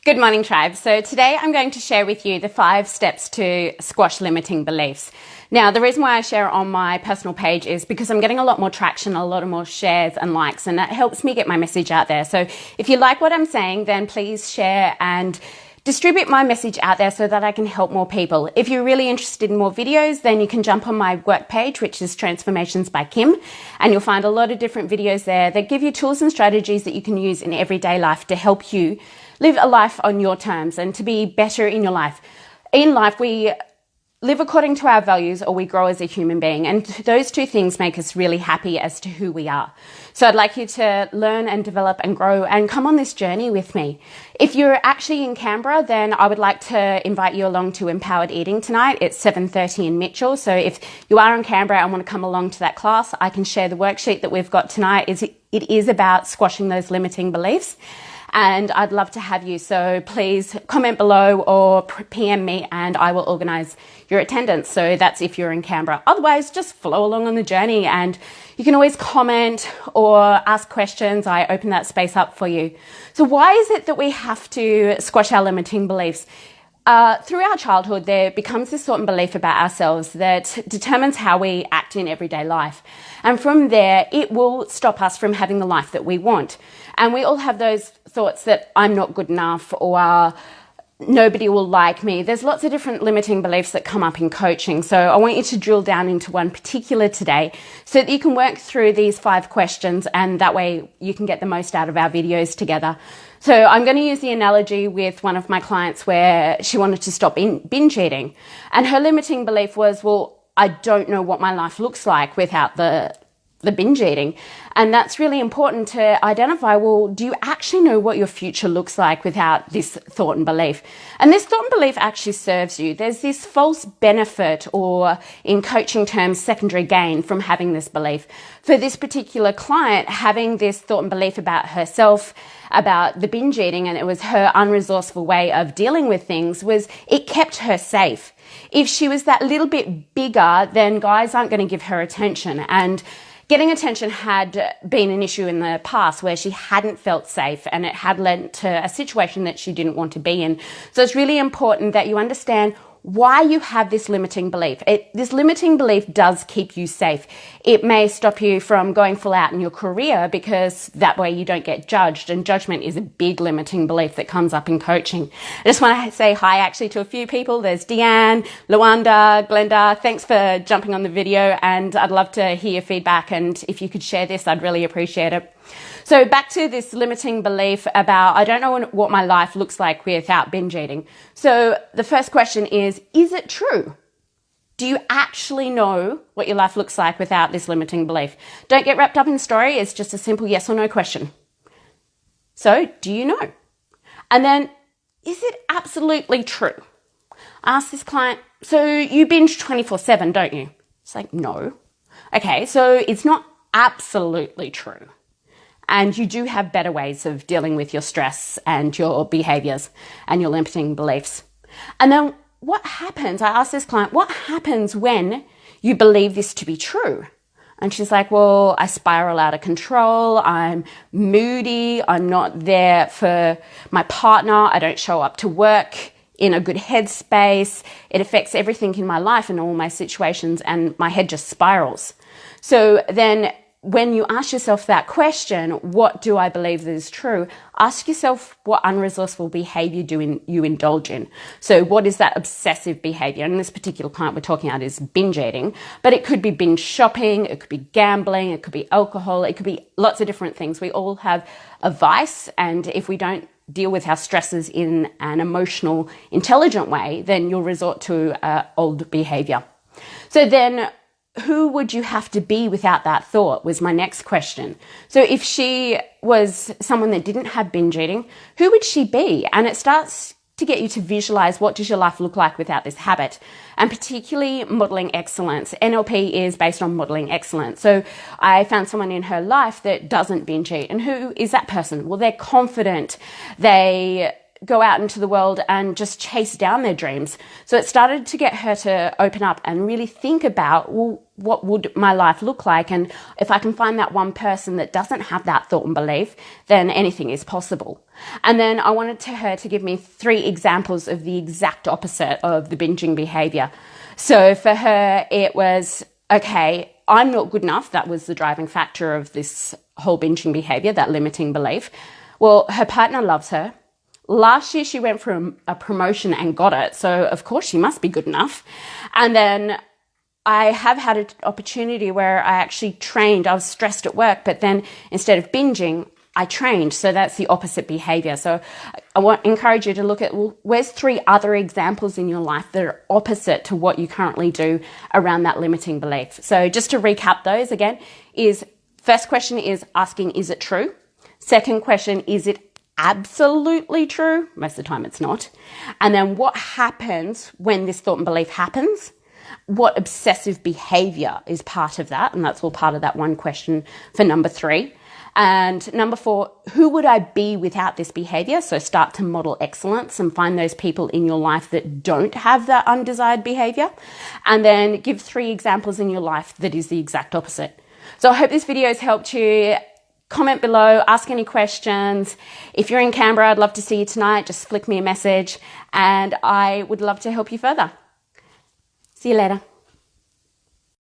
Good morning, tribe. So today I'm going to share with you the 5 steps to squash limiting beliefs. Now, the reason why I share on my personal page is because I'm getting a lot more traction, a lot more shares and likes, and that helps me get my message out there. So if you like what I'm saying, then please share and distribute my message out there so that I can help more people. If you're really interested in more videos, then you can jump on my work page, which is Transformations by Kim, and you'll find a lot of different videos there that give you tools and strategies that you can use in everyday life to help you live a life on your terms and to be better in your life. In life, we live according to our values or we grow as a human being, and those two things make us really happy as to who we are. So I'd like you to learn and develop and grow and come on this journey with me. If you're actually in Canberra, then I would like to invite you along to Empowered Eating tonight. It's 7:30 in Mitchell. So if you are in Canberra and want to come along to that class, I can share the worksheet that we've got tonight. It is about squashing those limiting beliefs. And I'd love to have you. So please comment below or PM me and I will organise your attendance. So that's if you're in Canberra. Otherwise, just follow along on the journey and you can always comment or ask questions. I open that space up for you. So why is it that we have to squash our limiting beliefs? Through our childhood, there becomes this certain belief about ourselves that determines how we act in everyday life. And from there, it will stop us from having the life that we want. And we all have those thoughts that I'm not good enough or nobody will like me. There's lots of different limiting beliefs that come up in coaching. So I want you to drill down into one particular today so that you can work through these 5 questions and that way you can get the most out of our videos together. So I'm going to use the analogy with one of my clients where she wanted to stop binge eating. And her limiting belief was, well, I don't know what my life looks like without the binge eating. And that's really important to identify, well, do you actually know what your future looks like without this thought and belief? And this thought and belief actually serves you. There's this false benefit, or in coaching terms, secondary gain from having this belief. For this particular client, having this thought and belief about herself, about the binge eating, and it was her unresourceful way of dealing with things, was it kept her safe. If she was that little bit bigger, then guys aren't going to give her attention. And getting attention had been an issue in the past where she hadn't felt safe and it had led to a situation that she didn't want to be in. So it's really important that you understand why you have this limiting belief. This limiting belief does keep you safe. It may stop you from going full out in your career because that way you don't get judged, and judgment is a big limiting belief that comes up in coaching. I just want to say hi actually to a few people. There's Deanne, Luanda, Glenda. Thanks for jumping on the video, and I'd love to hear your feedback, and if you could share this, I'd really appreciate it. So back to this limiting belief about, I don't know what my life looks like without binge eating. So the first question is it true? Do you actually know what your life looks like without this limiting belief? Don't get wrapped up in the story. It's just a simple yes or no question. So do you know? And then, is it absolutely true? I asked this client, so you binge 24/7, don't you? It's like, no. Okay, so it's not absolutely true. And you do have better ways of dealing with your stress and your behaviors and your limiting beliefs. And then what happens? I asked this client, what happens when you believe this to be true? And she's like, well, I spiral out of control. I'm moody. I'm not there for my partner. I don't show up to work in a good headspace. It affects everything in my life and all my situations, and my head just spirals. So then when you ask yourself that question, what do I believe that is true? Ask yourself, what unresourceful behavior do you indulge in? So what is that obsessive behavior? And this particular client we're talking about is binge eating, but it could be binge shopping, it could be gambling, it could be alcohol, it could be lots of different things. We all have a vice, and if we don't deal with our stresses in an emotional, intelligent way, then you'll resort to old behavior. So then, who would you have to be without that thought was my next question. So if she was someone that didn't have binge eating, who would she be? And it starts to get you to visualize, what does your life look like without this habit? And particularly modeling excellence. NLP is based on modeling excellence. So I found someone in her life that doesn't binge eat. And who is that person? Well, they're confident. They go out into the world and just chase down their dreams. So it started to get her to open up and really think about, well, what would my life look like? And if I can find that one person that doesn't have that thought and belief, then anything is possible. And then I wanted her to give me 3 examples of the exact opposite of the binging behavior. So for her, it was, okay, I'm not good enough. That was the driving factor of this whole binging behavior, that limiting belief. Well, her partner loves her. Last year, she went for a promotion and got it. So, of course, she must be good enough. And then I have had an opportunity where I actually trained. I was stressed at work, but then instead of binging, I trained. So that's the opposite behavior. So I want to encourage you to look at, well, where's 3 other examples in your life that are opposite to what you currently do around that limiting belief? So just to recap those again, first question is asking, is it true? Second question, is it absolutely true? Most of the time it's not. And then what happens when this thought and belief happens? What obsessive behavior is part of that? And that's all part of that one question for number 3. And number 4, who would I be without this behavior? So start to model excellence and find those people in your life that don't have that undesired behavior. And then give 3 examples in your life that is the exact opposite. So I hope this video has helped you. Comment below, ask any questions. If you're in Canberra, I'd love to see you tonight. Just flick me a message and I would love to help you further. See you later.